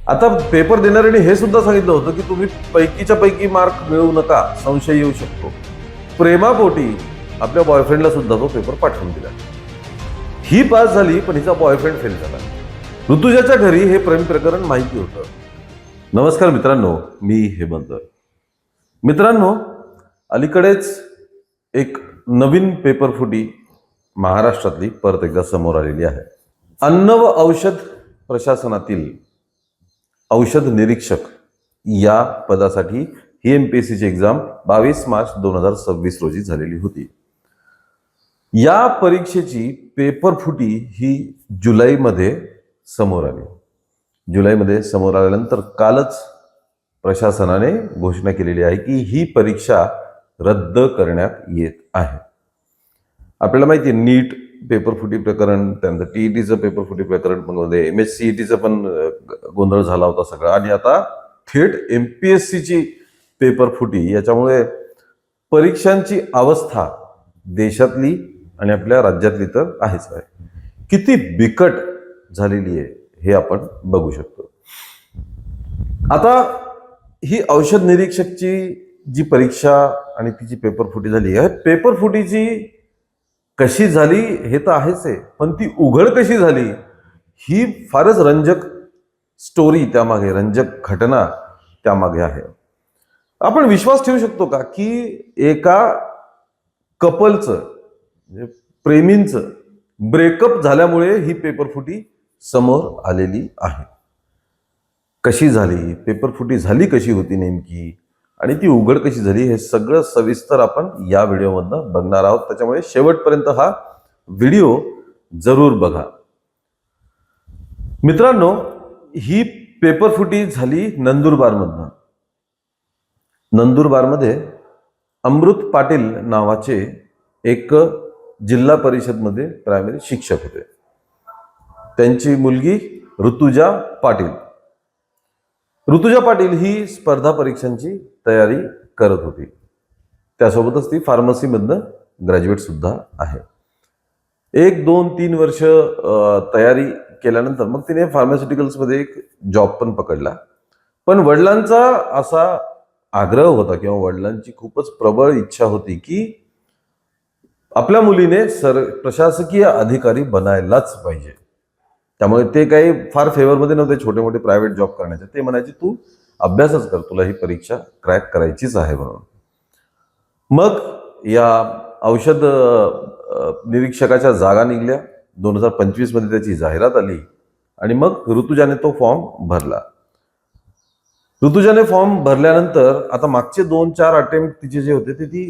आता पेपर देणाऱ्यांनी हे सुद्धा सांगितलं होतं की तुम्ही पैकीच्या पैकी मार्क मिळवू नका, संशय येऊ शकतो. प्रेमापोटी आपल्या बॉयफ्रेंडला सुद्धा तो पेपर पाठवून दिला. ही पास झाली पण हिचा बॉयफ्रेंड फेल झाला. ऋतुजाच्या घरी हे प्रेम प्रकरण माहिती होतं. नमस्कार मित्रांनो, मी हेमंत. मित्रांनो, अलीकडेच एक नवीन पेपर फुटी महाराष्ट्रातली परत एकदा समोर आलेली आहे. अन्न व औषध प्रशासनातील औषध निरीक्षक या पदासाठी ही एमपीएससीची एक्झाम 22 मार्च 2026 रोजी झालेली होती. या परीक्षेची पेपर फुटी ही जुलैमध्ये समोर आली. जुलैमध्ये समोर आल्यानंतर कालच प्रशासनाने घोषणा केलेली आहे की ही परीक्षा रद्द करण्यात येत आहे. आपल्याला माहिती आहे नीट पेपर फुटी प्रकरण, त्यानंतर टीईटीचं पेपर फुटी प्रकरण पण होते, MSCETचं पण गोंधळ झाला होता सगळा, आणि आता थेट एमपीएससीची पेपर फुटी. याच्यामुळे परीक्षांची अवस्था देशातली आणि आपल्या राज्यातली तर आहेच आहे, किती बिकट झालेली आहे हे आपण बघू शकतो. आता ही औषध निरीक्षकची जी परीक्षा आणि तिची पेपर फुटी झाली आहे, पेपर फुटीची कशी झाली हे तर आहेच आहे, पण ती उघड कशी झाली ही फारच रंजक स्टोरी त्यामागे, रंजक घटना त्यामागे आहे. आपण विश्वास ठेवू शकतो का की एका कपलचं म्हणजे प्रेमींचं ब्रेकअप झाल्यामुळे ही पेपर फुटी समोर आलेली आहे. कशी झाली, पेपर फुटी झाली कशी होती नेमकी, आणि ती उघड कशी झाली, हे सगळं सविस्तर आपण या व्हिडिओमधनं बघणार आहोत. त्याच्यामुळे शेवटपर्यंत हा व्हिडिओ जरूर बघा. मित्रांनो, ही पेपर फुटी झाली नंदुरबारमधनं. नंदुरबारमध्ये अमृत पाटील नावाचे एक जिल्हा परिषदमध्ये प्रायमरी शिक्षक होते. त्यांची मुलगी ऋतुजा पाटील. ऋतुजा पाटील ही स्पर्धा परीक्षांची तयारी करत होती. त्यासोबतच ती फार्मसीमधनं ग्रॅज्युएट सुद्धा आहे. 1, 2, 3 वर्ष तयारी केल्यानंतर मग तिने फार्मास्युटिकल्समध्ये एक जॉब पण पकडला. पण वडिलांचा असा आग्रह होता किंवा वडिलांची खूपच प्रबळ इच्छा होती की आपल्या मुलीने प्रशासकीय अधिकारी बनायलाच पाहिजे. त्यामुळे ते काही फार फेवरमध्ये नव्हते छोटे मोठे प्रायव्हेट जॉब करण्याचे. ते म्हणायचे तू अभ्यासच कर, तुला ही परीक्षा क्रॅक करायचीच आहे म्हणून. मग या औषध निरीक्षकाच्या जागा निघल्या. 2025 मध्ये त्याची जाहिरात आली आणि मग ऋतुजाने तो फॉर्म भरला. ऋतुजाने फॉर्म भरल्यानंतर आता मागचे 2-4 अटेम्प्ट तिचे जे होते ते ती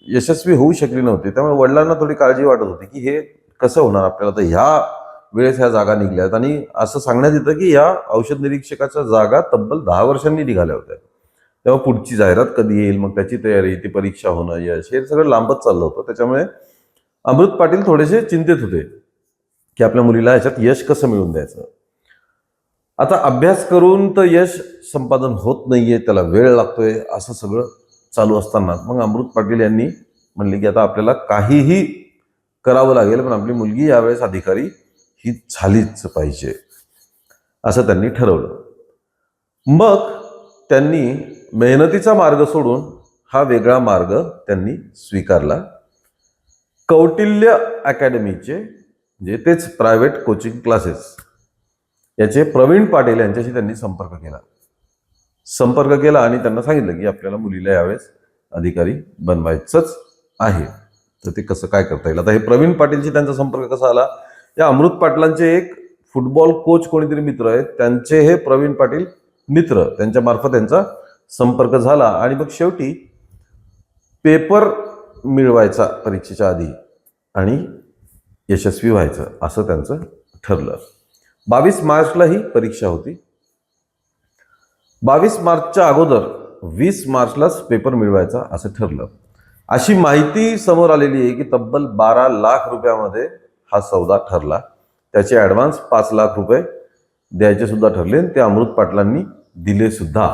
यशस्वी होऊ शकली नव्हती. त्यामुळे वडिलांना थोडी काळजी वाटत होती की हे कसं होणार आपल्याला, तर ह्या वेळेस ह्या जागा निघल्यात आणि असं सांगण्यात येतं की या औषध निरीक्षकाच्या जागा तब्बल 10 वर्षांनी निघाल्या होत्या. तेव्हा पुढची जाहिरात कधी येईल, मग त्याची तयारी, ती परीक्षा होणं, यश, हे सगळं लांबत चाललं होतं. त्याच्यामुळे अमृत पाटील थोडेसे चिंतित होते की आपल्या मुलीला याच्यात यश कसं मिळवून द्यायचं. आता अभ्यास करून तर यश संपादन होत नाहीये, त्याला वेळ लागतोय, असं सगळं चालू असताना मग अमृत पाटील यांनी म्हणले की आता आपल्याला काहीही करावं लागेल, पण आपली मुलगी यावेळेस अधिकारी ही झालीच पाहिजे, असं त्यांनी ठरवलं. मग त्यांनी मेहनतीचा मार्ग सोडून हा वेगळा मार्ग त्यांनी स्वीकारला. कौटिल्य अकॅडमीचे म्हणजे तेच प्रायव्हेट कोचिंग क्लासेस याचे प्रवीण पाटील यांच्याशी त्यांनी संपर्क केला आणि त्यांना सांगितलं की आपल्याला मुलीला यावेळेस अधिकारी बनवायचंच आहे, तर ते कसं काय करता येईल. आता हे प्रवीण पाटीलशी त्यांचा संपर्क कसा आला, या अमृत पाटलांचे एक फुटबॉल कोच कोणीतरी मित्र आहेत, त्यांचे हे प्रवीण पाटील मित्र, त्यांच्या मार्फत त्यांचा संपर्क झाला आणि मग शेवटी पेपर मिळवायचा परीक्षेच्या आधी आणि यशस्वी व्हायचं असं त्यांचं ठरलं. 22 मार्चला ही परीक्षा होती. 22 मार्चच्या अगोदर 20 मार्चलाच पेपर मिळवायचा असं ठरलं. अशी माहिती समोर आलेली आहे की तब्बल 12 लाख रुपयामध्ये हा सौदा ठरला. त्याचे ॲडव्हान्स 5 लाख रुपये द्यायचे सुद्धा ठरले. ते अमृत पाटलांनी दिले सुद्धा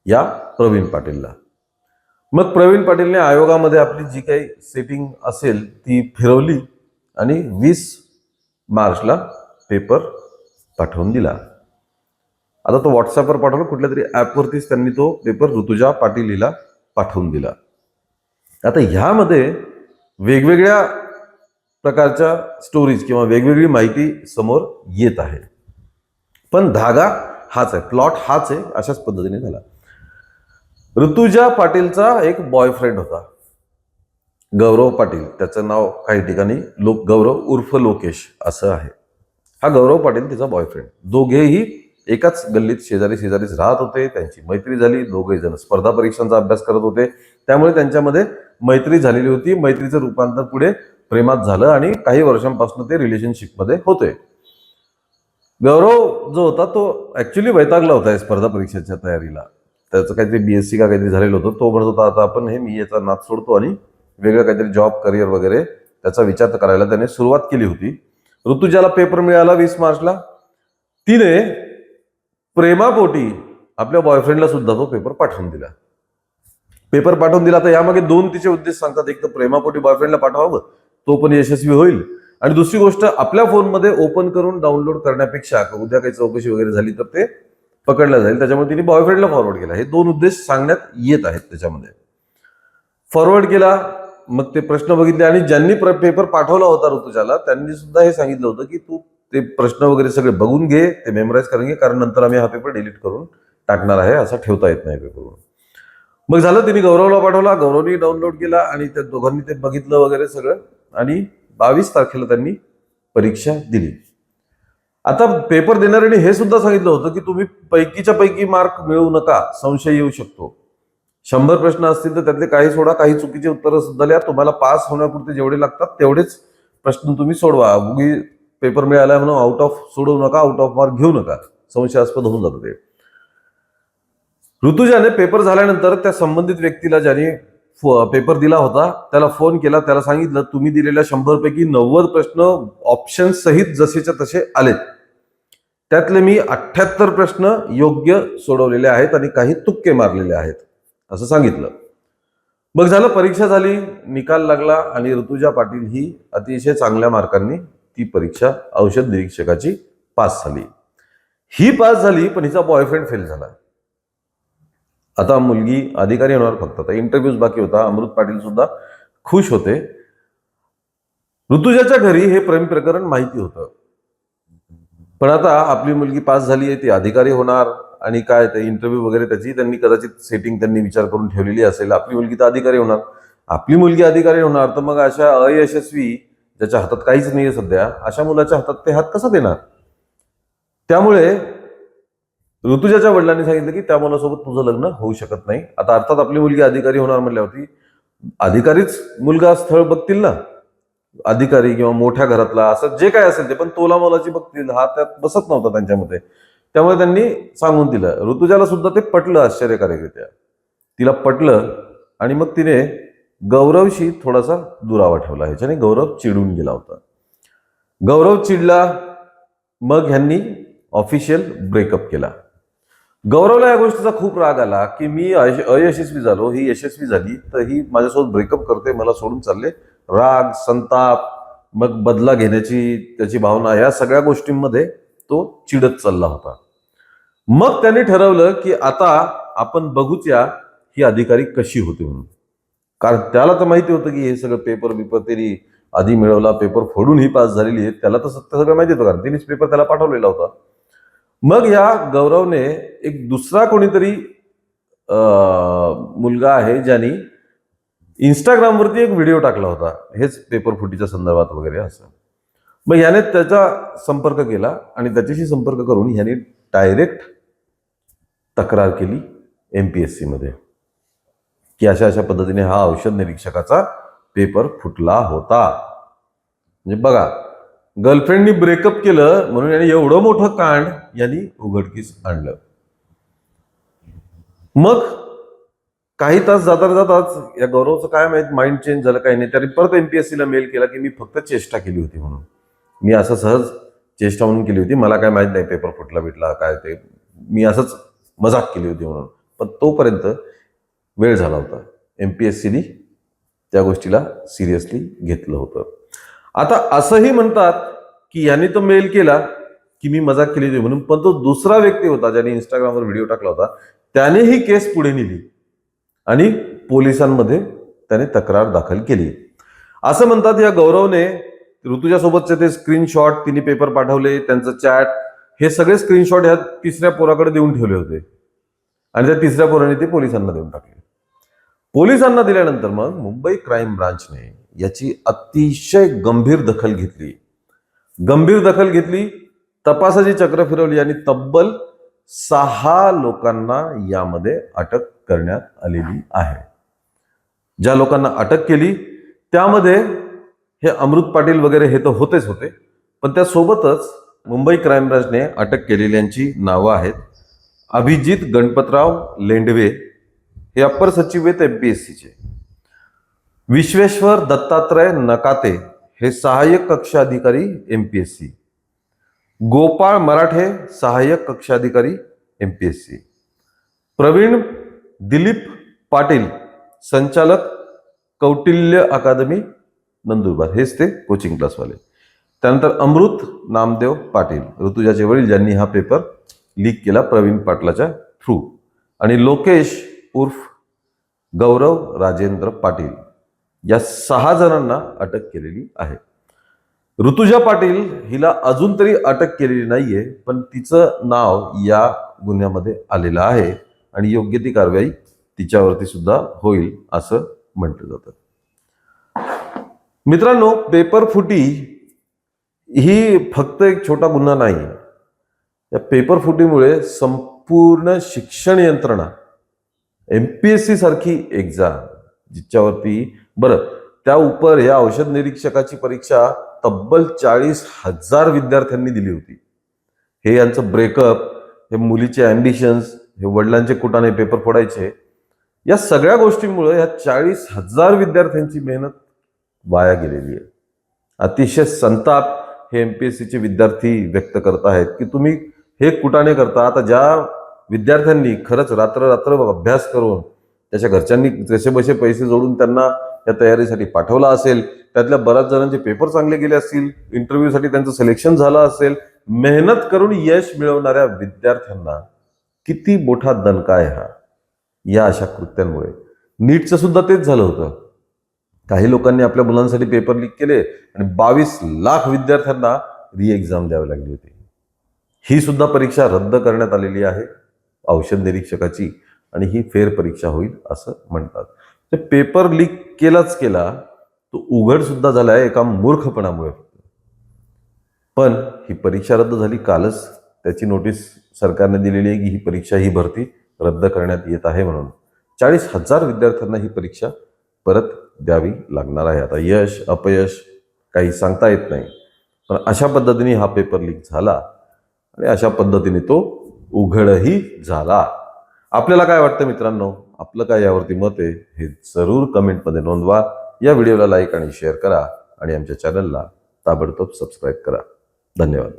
या प्रवीण पाटीलला. मग प्रवीण पाटीलने आयोगामध्ये आपली जी काही सेटिंग असेल ती फिरवली आणि 20 मार्चला पेपर पाठवून दिला. आता तो व्हॉट्सअपवर पाठवला, कुठल्या तरी ॲपवरतीच त्यांनी तो पेपर ऋतुजा पाटील हिला पाठवून दिला. आता ह्यामध्ये वेगवेगळ्या प्रकारच्या स्टोरीज किंवा वेगवेगळी माहिती समोर येत आहे, पण धागा हाच आहे, प्लॉट हाच आहे. अशाच पद्धतीने झाला. ऋतुजा पाटीलचा एक बॉयफ्रेंड होता, गौरव पाटील. त्याचं नाव काही ठिकाणी गौरव उर्फ लोकेश असं आहे. हा गौरव पाटील तिचा बॉयफ्रेंड. दोघेही एकाच गल्लीत शेजारीच राहत होते. त्यांची मैत्री झाली. दोघे जण स्पर्धा परीक्षांचा अभ्यास करत होते, त्यामुळे त्यांच्यामध्ये मैत्री झालेली होती. मैत्रीचं रूपांतर पुढे प्रेमात झालं आणि काही वर्षांपासून ते रिलेशनशिपमध्ये होते. गौरव जो होता तो ऍक्च्युली वैतागला होता स्पर्धा परीक्षेच्या तयारीला. त्याचं काहीतरी BSc का काहीतरी झालेलं होतं. तो म्हणत होता आता आपण मी याचा नाद सोडतो आणि वेगळं काहीतरी जॉब करिअर वगैरे त्याचा विचार करायला त्याने सुरुवात केली होती. ऋतुजाला पेपर मिळाला 20 मार्चला. तिने प्रेमापोटी आपल्या बॉयफ्रेंडला सुद्धा तो पेपर पाठवून दिला. तर यामागे 2 तिचे उद्देश सांगतात. एक तर प्रेमापोटी बॉयफ्रेंडला पाठवावं, तो पण यशस्वी होईल, आणि दुसरी गोष्ट आपल्या फोनमध्ये ओपन करून डाउनलोड करण्यापेक्षा उद्या काही चौकशी वगैरे झाली तर ते पकडलं जाईल, त्याच्यामुळे तिने बॉयफ्रेंडला फॉरवर्ड केला. हे 2 उद्देश सांगण्यात येत आहेत. त्याच्यामध्ये फॉरवर्ड केला, मग ते प्रश्न बघितले, आणि ज्यांनी पेपर पाठवला होता ऋतुजाला त्यांनी सुद्धा हे सांगितलं होतं की तू ते प्रश्न वगैरे सगळे बघून घे, ते मेमोराईज करून घे, कारण नंतर आम्ही हा पेपर डिलीट करून टाकणार आहे, असा ठेवता येत नाही पेपर. मग झालं, तिने गौरवला पाठवला, गौरवनी डाउनलोड केला आणि त्या दोघांनी ते बघितलं वगैरे सगळं, आणि 22 तारखेला त्यांनी परीक्षा दिली. आता पेपर देणाऱ्याने हे सुद्धा सांगितलं होतं की तुम्ही पैकीच्या पैकी मार्क मिळवू नका, संशय येऊ शकतो. 100 प्रश्न असतील तर त्यातले काही सोडा, काही चुकीचे उत्तरं सुद्धा लिहा. तुम्हाला पास होण्यापुरते जेवढे लागतात तेवढेच प्रश्न तुम्ही सोडवा. उगी पेपर मिळाला म्हणून आउट ऑफ सोडवू नका, आउट ऑफ मार्क घेऊ नका, संशयास्पद होऊन जातं ते. ऋतुजाने पेपर झाल्यानंतर त्या संबंधित व्यक्तीला, ज्याने पेपर दिला होता, त्याला फोन केला. त्याला सांगितलं तुम्ही दिलेल्या 100 पैकी 90 प्रश्न ऑप्शन सहित जसेच्या तसे आलेत, त्यातले मी 78 प्रश्न योग्य सोडवलेले आहेत आणि काही तुक्के मारलेले आहेत, असं सांगितलं. मग झालं, परीक्षा झाली, निकाल लागला आणि ऋतुजा पाटील ही अतिशय चांगल्या मार्कांनी ती परीक्षा औषध निरीक्षकाची पास झाली. ही पास झाली, पण हिचा बॉयफ्रेंड फेल झाला. आता मुलगी अधिकारी होणार फक्त. आता इंटरव्ह्यूज बाकी होता. अमृत पाटील सुद्धा खुश होते. ऋतुजाच्या घरी हे प्रेम प्रकरण माहिती होतं, पण आता आपली मुलगी पास झाली आहे, ती अधिकारी होणार, आणि काय ते इंटरव्ह्यू वगैरे त्याची त्यांनी कदाचित सेटिंग त्यांनी विचार करून ठेवलेली असेल. आपली मुलगी तर अधिकारी होणार. आपली मुलगी अधिकारी होणार तर मग अशा अयशस्वी, ज्याच्या हातात काहीच नाहीये सध्या, अशा मुलाच्या हातात ते हात कसा देणार? त्यामुळे ऋतुजाच्या वडिलांनी सांगितलं की त्या मुलासोबत तुझं लग्न होऊ शकत नाही. आता अर्थात आपली मुलगी अधिकारी होणार म्हणल्यावरती अधिकारीच मुलगा स्थळ बघतील ना, अधिकारी किंवा मोठ्या घरातला, असं जे काय असेल ते, पण तोला मोलाची बघतील, हा त्यात बसत नव्हता त्यांच्यामध्ये. त्यामुळे त्यांनी सांगून दिलं. ऋतुजाला सुद्धा ते पटलं आश्चर्यकारकरित्या. तिला पटलं आणि मग तिने गौरवशी थोडासा दुरावा ठेवला. ह्याच्याने गौरव चिडून गेला होता. गौरव चिडला, मग ह्यांनी ऑफिशियल ब्रेकअप केला. गौरवला या गोष्टीचा खूप राग आला की मी अयशस्वी झालो, ही यशस्वी झाली, तर ही माझ्यासोबत ब्रेकअप करते, मला सोडून चालले. राग, संताप, मग बदला घेण्याची त्याची भावना, या सगळ्या गोष्टींमध्ये तो चिडत चालला होता. मग त्याने ठरवलं की आता आपण बघूया ही अधिकारी कशी होती म्हणून. कारण त्याला तर माहिती होतं की हे सगळं पेपर तरी आधी मिळवला, पेपर फोडून ही पास झालेली आहे, त्याला तर सगळं माहिती होतं, कारण तिनेच पेपर त्याला पाठवलेला होता. मग या गौरवने एक दुसरा कोणीतरी मुलगा आहे ज्यांनी इंस्टाग्रामवरती एक व्हिडिओ टाकला होता हेच पेपर फुटीच्या संदर्भात वगैरे असं. मग याने त्याचा संपर्क केला आणि त्याच्याशी संपर्क करून याने डायरेक्ट तक्रार केली MPSC मध्ये की अशा अशा पद्धतीने हा औषध निरीक्षकाचा पेपर फुटला होता. म्हणजे बघा, गर्लफ्रेंडनी ब्रेकअप केलं म्हणून याने एवढं मोठं कांड यांनी उघडकीस आणलं. मग काही तास जाताच या गौरवचं काय माहित माइंड चेंज झालं काही नाही, त्याने परत MPSC ला मेल केला की मी फक्त चेष्टा केली होती म्हणून, मी असं सहज चेष्टा म्हणून केली होती, मला काय माहित नाही पेपर फुटला बिटला काय ते, मी असंच मजाक केली होती म्हणून. पण तोपर्यंत वेळ झाला होता. MPSCनी त्या गोष्टीला सिरियसली घेतलं होतं. आता असंही म्हणतात की यांनी तो मेल केला की मी मजाक केली होती म्हणून, पण तो दुसरा व्यक्ती होता ज्याने इंस्टाग्रामवर व्हिडिओ टाकला होता, त्याने ही केस पुढे नेली आणि पोलिसांमध्ये त्याने तक्रार दाखल केली. असं म्हणतात या गौरवने ऋतुजा सोबतचे ते स्क्रीनशॉट, तिने पेपर पाठवले, त्यांचं चॅट, हे सगळे स्क्रीनशॉट ह्या तिसऱ्या पोराकडे देऊन ठेवले होते आणि त्या तिसऱ्या पोराने ते पोलिसांना देऊन टाकले. पोलिसांना दिल्यानंतर मग मुंबई क्राईम ब्रांचने याची अतिशय गंभीर दखल घेतली. तपासाची चक्र फिरवली आणि तब्बल 6 लोकांना यामध्ये अटक करण्यात आलेली आहे. ज्या लोकांना अटक केली त्यामध्ये हे अमृत पाटील वगैरे हे तर होतेच होते, पण त्यासोबतच मुंबई क्राईम ब्रांचने अटक केलेल्यांची नावं आहेत. अभिजित गणपतराव लेंडवे, हे अप्पर सचिव आहेत MPSCचे. विश्वेश्वर दत्तात्रय नकाते, हे सहाय्यक कक्ष अधिकारी MPSC. गोपाळ मराठे, सहाय्यक कक्ष अधिकारी MPSC. प्रवीण दिलीप पाटील, संचालक कौटिल्य अकादमी नंदुरबार, हेच ते कोचिंग क्लासवाले. त्यानंतर अमृत नामदेव पाटील, ऋतुजाचे वडील, ज्यांनी हा पेपर लीक केला प्रवीण पाटलाच्या थ्रू. आणि लोकेश उर्फ गौरव राजेंद्र पाटील, या 6 जणांना अटक केलेली आहे. ऋतुजा पाटील हिला अजून तरी अटक केलेली नाहीये, पण तिचं नाव या गुन्ह्यामध्ये आलेलं आहे आणि योग्य ती कारवाई तिच्यावरती सुद्धा होईल असं म्हटलं जातं. मित्रांनो, पेपर फुटी ही फक्त एक छोटा गुन्हा नाही. या पेपर फुटीमुळे संपूर्ण शिक्षण यंत्रणा, MPSC सारखी एक्झाम जिच्यावरती त्या उपर या औषध निरीक्षकाची परीक्षा तब्बल 40,000 विद्यार्थ्यांनी दिली होती. हे यांचं ब्रेकअप, हे मुलीचे अँबिशन्स, हे वडिलांचे कुटाने पेपर फोडायचे, या सगळ्या गोष्टींमुळे या 40,000 विद्यार्थ्यांची मेहनत वाया गेलेली आहे. अतिशय संताप हे MPSCचे विद्यार्थी व्यक्त करत आहेत की तुम्ही हे कुटाने करता. आता ज्या विद्यार्थ्यांनी खरंच रात्र अभ्यास करून त्याच्या घरच्यांनी जसे बसे पैसे जोडून त्यांना या तयारीसाठी पाठवला असेल, त्यातल्या बऱ्याच जणांचे पेपर चांगले गेले असतील, इंटरव्ह्यूसाठी त्यांचं सिलेक्शन झालं असेल, मेहनत करून यश मिळवणाऱ्या विद्यार्थ्यांना किती मोठा दणका आहे हा या अशा कृत्यांमुळे. नीटचं सुद्धा तेच झालं होतं. काही लोकांनी आपल्या मुलांसाठी पेपर लीक केले आणि 22 लाख विद्यार्थ्यांना री एक्झाम द्यावी लागली होती. ही सुद्धा परीक्षा रद्द करण्यात आलेली आहे औषध निरीक्षकाची आणि ही फेर परीक्षा होईल असं म्हणतात. ते पेपर लीक केला तो उघड सुद्धा झाला आहे एका मूर्खपणामुळे. पण ही परीक्षा रद्द झाली कालच. त्याची नोटीस सरकारने दिलेली आहे की ही परीक्षा, ही भरती रद्द करण्यात येत आहे म्हणून. 40,000 विद्यार्थ्यांना ही परीक्षा परत द्यावी लागणार आहे. आता यश अपयश काही सांगता येत नाही, पण अशा पद्धतीने हा पेपर लीक झाला आणि अशा पद्धतीने तो उघडही झाला. आपल्याला काय वाटतं मित्रांनो? आपलं काय यावरती मत आहे हे जरूर कमेंटमध्ये नोंदवा. या व्हिडिओला लाईक आणि शेअर करा आणि आमच्या चॅनलला ताबडतोब सबस्क्राईब करा. धन्यवाद.